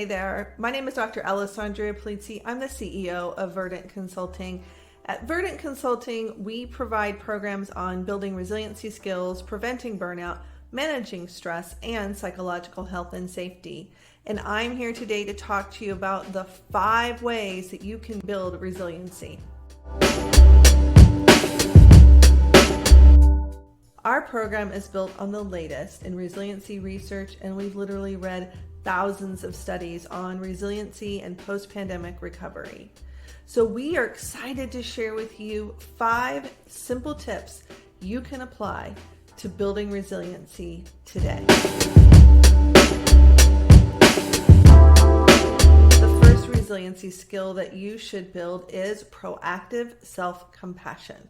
Hey there, my name is Dr. Alessandria Polizzi. I'm the CEO of Verdant Consulting. At Verdant Consulting, we provide programs on building resiliency skills, preventing burnout, managing stress, and psychological health and safety. And I'm here today to talk to you about the 5 ways that you can build resiliency. Our program is built on the latest in resiliency research, and we've literally read thousands of studies on resiliency and post-pandemic recovery. So we are excited to share with you 5 simple tips you can apply to building resiliency today. The first resiliency skill that you should build is proactive self-compassion.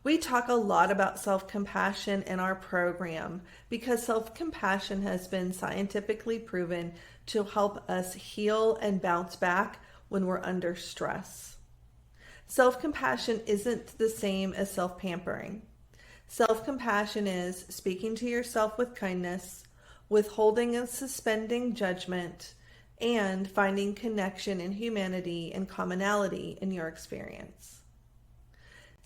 We talk a lot about self-compassion in our program because self-compassion has been scientifically proven to help us heal and bounce back when we're under stress. Self-compassion isn't the same as self-pampering. Self-compassion is speaking to yourself with kindness, withholding and suspending judgment, and finding connection in humanity and commonality in your experience.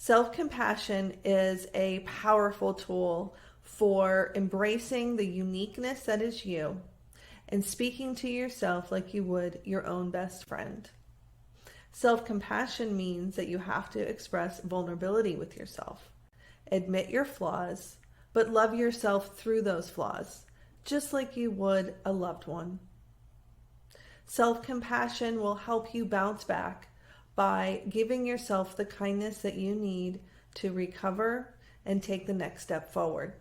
Self-compassion is a powerful tool for embracing the uniqueness that is you and speaking to yourself like you would your own best friend. Self-compassion means that you have to express vulnerability with yourself, admit your flaws, but love yourself through those flaws, just like you would a loved one. Self-compassion will help you bounce back by giving yourself the kindness that you need to recover and take the next step forward.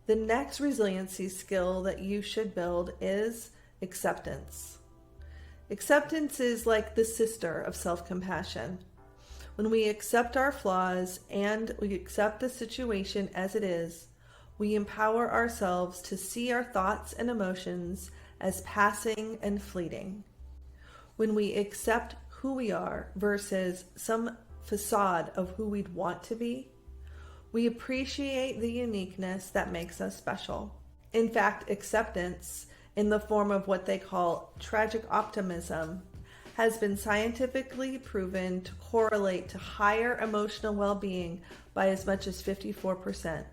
The next resiliency skill that you should build is acceptance. Acceptance is like the sister of self-compassion. When we accept our flaws and we accept the situation as it is, we empower ourselves to see our thoughts and emotions as passing and fleeting. When we accept who we are versus some facade of who we'd want to be, we appreciate the uniqueness that makes us special. In fact, acceptance, in the form of what they call tragic optimism, has been scientifically proven to correlate to higher emotional well-being by as much as 54%.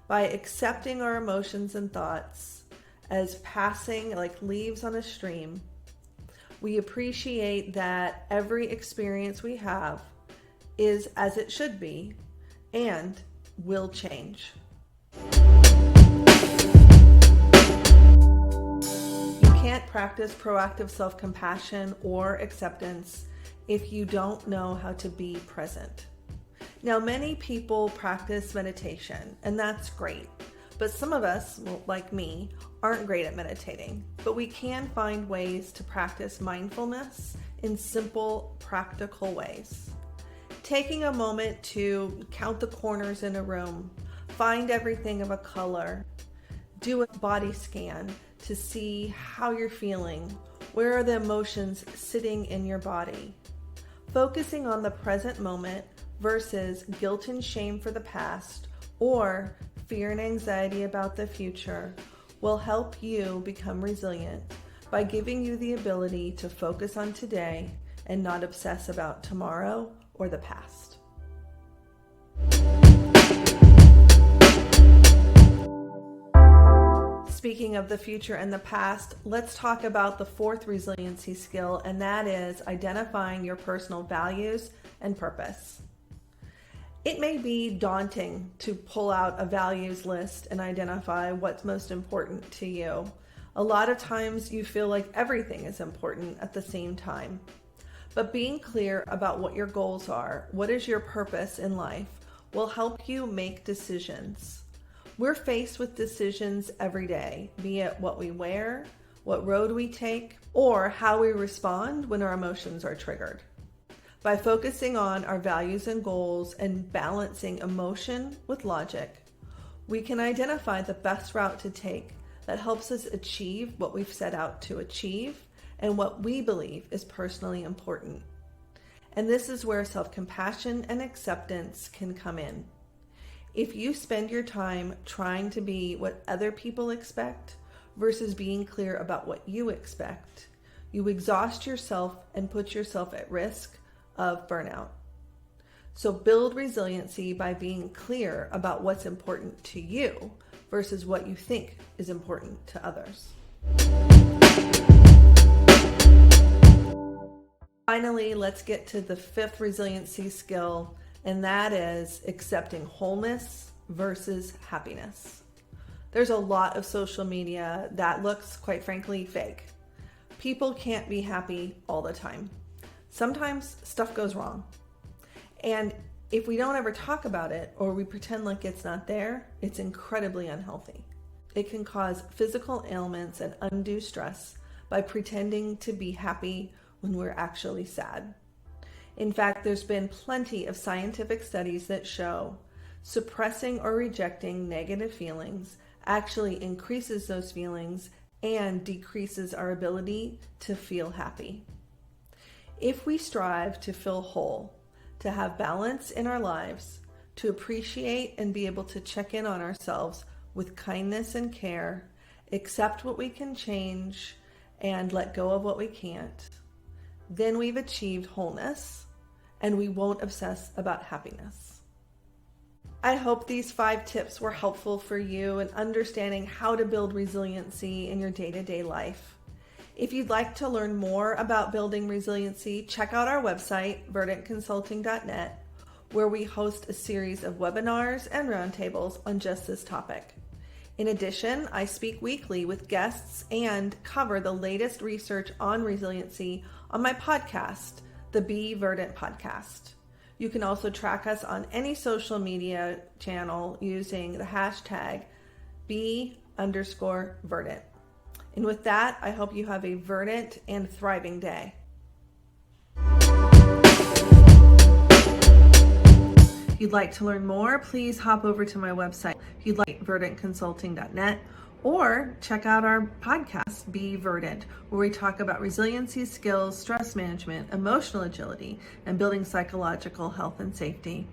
By accepting our emotions and thoughts as passing like leaves on a stream, we appreciate that every experience we have is as it should be and will change. You can't practice proactive self-compassion or acceptance if you don't know how to be present. Now, many people practice meditation, and that's great. But some of us, like me, aren't great at meditating. But we can find ways to practice mindfulness in simple, practical ways. Taking a moment to count the corners in a room, find everything of a color, do a body scan to see how you're feeling, where are the emotions sitting in your body. Focusing on the present moment versus guilt and shame for the past or fear and anxiety about the future will help you become resilient by giving you the ability to focus on today and not obsess about tomorrow or the past. Speaking of the future and the past, let's talk about the 4th resiliency skill, and that is identifying your personal values and purpose. It may be daunting to pull out a values list and identify what's most important to you. A lot of times you feel like everything is important at the same time. But being clear about what your goals are, what is your purpose in life, will help you make decisions. We're faced with decisions every day, be it what we wear, what road we take, or how we respond when our emotions are triggered. By focusing on our values and goals and balancing emotion with logic, we can identify the best route to take that helps us achieve what we've set out to achieve and what we believe is personally important. And this is where self-compassion and acceptance can come in. If you spend your time trying to be what other people expect versus being clear about what you expect, you exhaust yourself and put yourself at risk of burnout. So build resiliency by being clear about what's important to you versus what you think is important to others. Finally, let's get to the fifth resiliency skill, and that is accepting wholeness versus happiness. There's a lot of social media that looks, quite frankly, fake. People can't be happy all the time. Sometimes stuff goes wrong. And if we don't ever talk about it or we pretend like it's not there, it's incredibly unhealthy. It can cause physical ailments and undue stress by pretending to be happy when we're actually sad. In fact, there's been plenty of scientific studies that show suppressing or rejecting negative feelings actually increases those feelings and decreases our ability to feel happy. If we strive to feel whole, to have balance in our lives, to appreciate and be able to check in on ourselves with kindness and care, accept what we can change, and let go of what we can't, then we've achieved wholeness and we won't obsess about happiness. I hope these 5 tips were helpful for you in understanding how to build resiliency in your day-to-day life. If you'd like to learn more about building resiliency, check out our website, verdantconsulting.net, where we host a series of webinars and roundtables on just this topic. In addition, I speak weekly with guests and cover the latest research on resiliency on my podcast, the Be Verdant Podcast. You can also track us on any social media channel using the hashtag #Be_Verdant. And with that, I hope you have a verdant and thriving day. If you'd like to learn more, please hop over to my website. If you'd like, verdantconsulting.net, or check out our podcast, Be Verdant, where we talk about resiliency skills, stress management, emotional agility, and building psychological health and safety.